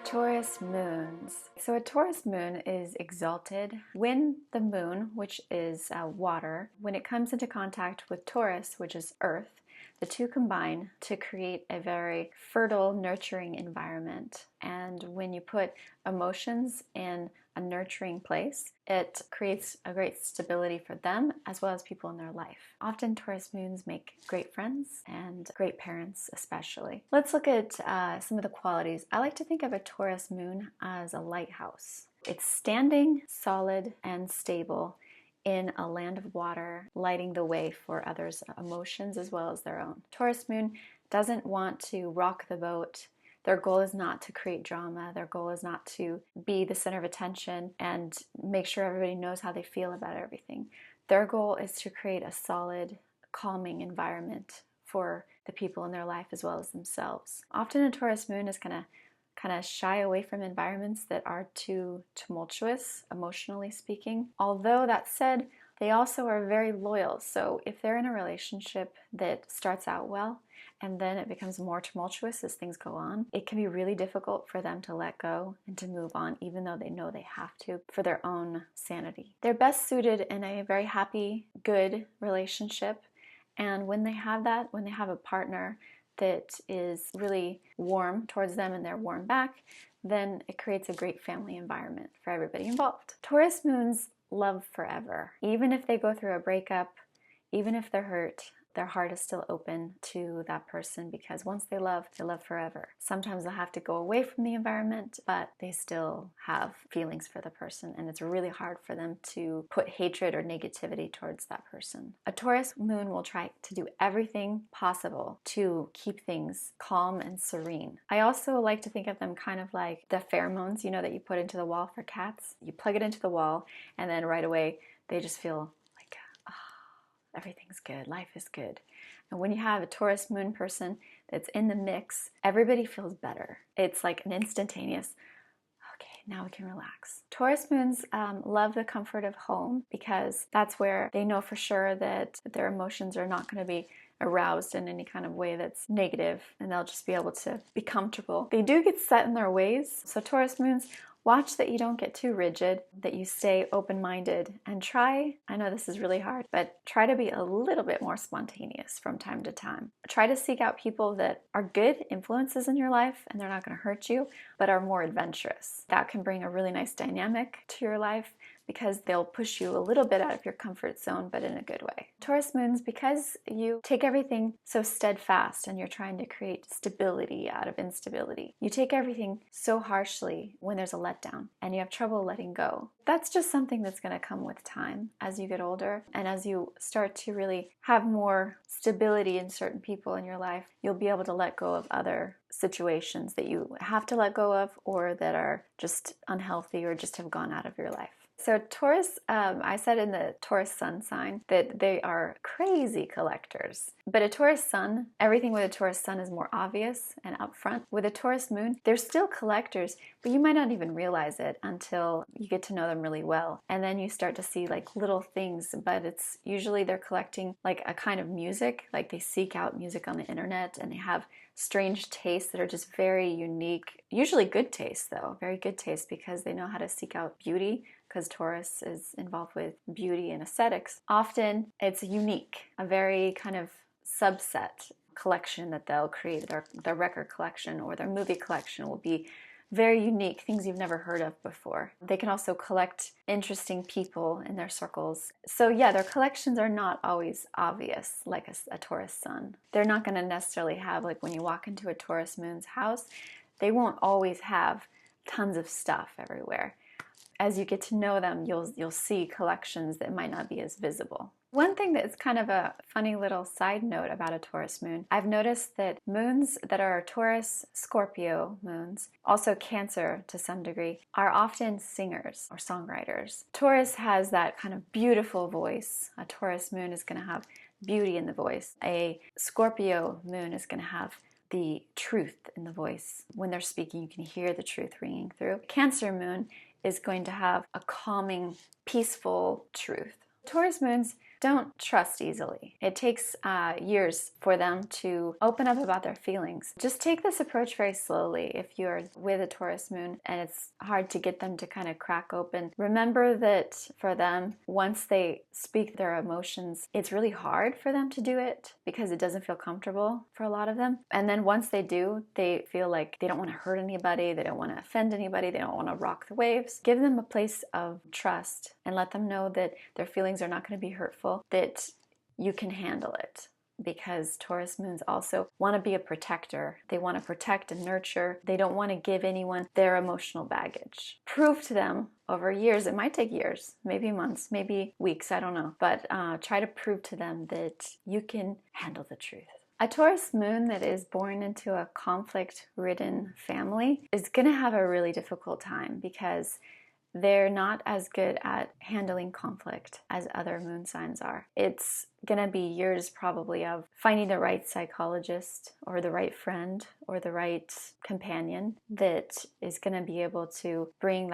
Taurus moons. So a Taurus moon is exalted when the moon, which is water, when it comes into contact with Taurus, which is earth, the two combine to create a very fertile, nurturing environment. And when you put emotions in a nurturing place, it creates a great stability for them as well as people in their life. Often Taurus moons make great friends and great parents especially. Let's look at some of the qualities. I like to think of a Taurus moon as a lighthouse. It's standing solid and stable in a land of water, lighting the way for others' emotions as well as their own. Taurus moon doesn't want to rock the boat. Their goal is not to create drama. Their goal is not to be the center of attention and make sure everybody knows how they feel about everything. Their goal is to create a solid, calming environment for the people in their life as well as themselves. Often a Taurus moon is going to kind of shy away from environments that are too tumultuous, emotionally speaking. Although that said, they also are very loyal. So if they're in a relationship that starts out well and then it becomes more tumultuous as things go on, it can be really difficult for them to let go and to move on, even though they know they have to for their own sanity. They're best suited in a very happy, good relationship. And when they have that, when they have a partner that is really warm towards them and they're warm back, then it creates a great family environment for everybody involved. Taurus moons love forever. Even if they go through a breakup, even if they're hurt, their heart is still open to that person because once they love forever. Sometimes they'll have to go away from the environment, but they still have feelings for the person, and it's really hard for them to put hatred or negativity towards that person. A Taurus moon will try to do everything possible to keep things calm and serene. I also like to think of them kind of like the pheromones, that you put into the wall for cats. You plug it into the wall, and then right away they just feel everything's good, life is good. And when you have a Taurus moon person that's in the mix, everybody feels better. It's like an instantaneous, okay, now we can relax. Taurus moons love the comfort of home because that's where they know for sure that their emotions are not going to be aroused in any kind of way that's negative, and they'll just be able to be comfortable. They do get set in their ways, so Taurus moons, watch that you don't get too rigid, that you stay open-minded, and try, I know this is really hard, but try to be a little bit more spontaneous from time to time. Try to seek out people that are good influences in your life and they're not going to hurt you, but are more adventurous. That can bring a really nice dynamic to your life because they'll push you a little bit out of your comfort zone, but in a good way. Taurus moons, because you take everything so steadfast and you're trying to create stability out of instability, you take everything so harshly when there's a letdown and you have trouble letting go. That's just something that's going to come with time as you get older and as you start to really have more stability in certain people in your life. You'll be able to let go of other situations that you have to let go of or that are just unhealthy or just have gone out of your life. So Taurus, I said in the Taurus sun sign that they are crazy collectors. But a Taurus sun, everything with a Taurus sun is more obvious and upfront. With a Taurus moon, they're still collectors, but you might not even realize it until you get to know them really well. And then you start to see like little things, but it's usually they're collecting like a kind of music, like they seek out music on the internet and they have strange tastes that are just very unique. Usually good taste though, very good taste because they know how to seek out beauty because Taurus is involved with beauty and aesthetics. Often it's unique, a very kind of subset collection that they'll create. Their record collection or their movie collection will be very unique, things you've never heard of before. They can also collect interesting people in their circles. So yeah, their collections are not always obvious like a Taurus sun. They're not going to necessarily have, like when you walk into a Taurus moon's house, they won't always have tons of stuff everywhere. As you get to know them, you'll see collections that might not be as visible. One thing that's kind of a funny little side note about a Taurus moon, I've noticed that moons that are Taurus, Scorpio moons, also Cancer to some degree, are often singers or songwriters. Taurus has that kind of beautiful voice. A Taurus moon is going to have beauty in the voice. A Scorpio moon is going to have the truth in the voice. When they're speaking, you can hear the truth ringing through. Cancer moon is going to have a calming, peaceful truth. Taurus moons don't trust easily. It takes years for them to open up about their feelings. Just take this approach very slowly if you're with a Taurus moon and it's hard to get them to kind of crack open. Remember that for them, once they speak their emotions, it's really hard for them to do it because it doesn't feel comfortable for a lot of them. And then once they do, they feel like they don't want to hurt anybody, they don't want to offend anybody, they don't want to rock the waves. Give them a place of trust and let them know that their feelings are not going to be hurtful, that you can handle it. Because Taurus moons also want to be a protector. They want to protect and nurture. They don't want to give anyone their emotional baggage. Prove to them over years, it might take years, maybe months, maybe weeks, I don't know. But try to prove to them that you can handle the truth. A Taurus moon that is born into a conflict-ridden family is going to have a really difficult time because they're not as good at handling conflict as other moon signs are. It's going to be years probably of finding the right psychologist or the right friend or the right companion that is going to be able to bring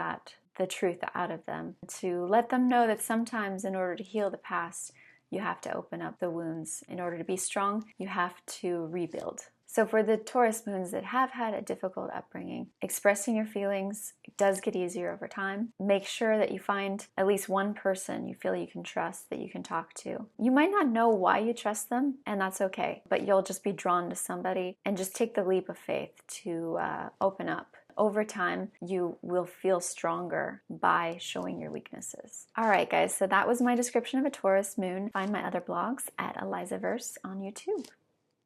the truth out of them, to let them know that sometimes in order to heal the past, you have to open up the wounds. In order to be strong, you have to rebuild. So for the Taurus moons that have had a difficult upbringing, expressing your feelings does get easier over time. Make sure that you find at least one person you feel you can trust, that you can talk to. You might not know why you trust them, and that's okay, but you'll just be drawn to somebody and just take the leap of faith to open up. Over time, you will feel stronger by showing your weaknesses. All right, guys, so that was my description of a Taurus moon. Find my other blogs at Elizaverse on YouTube.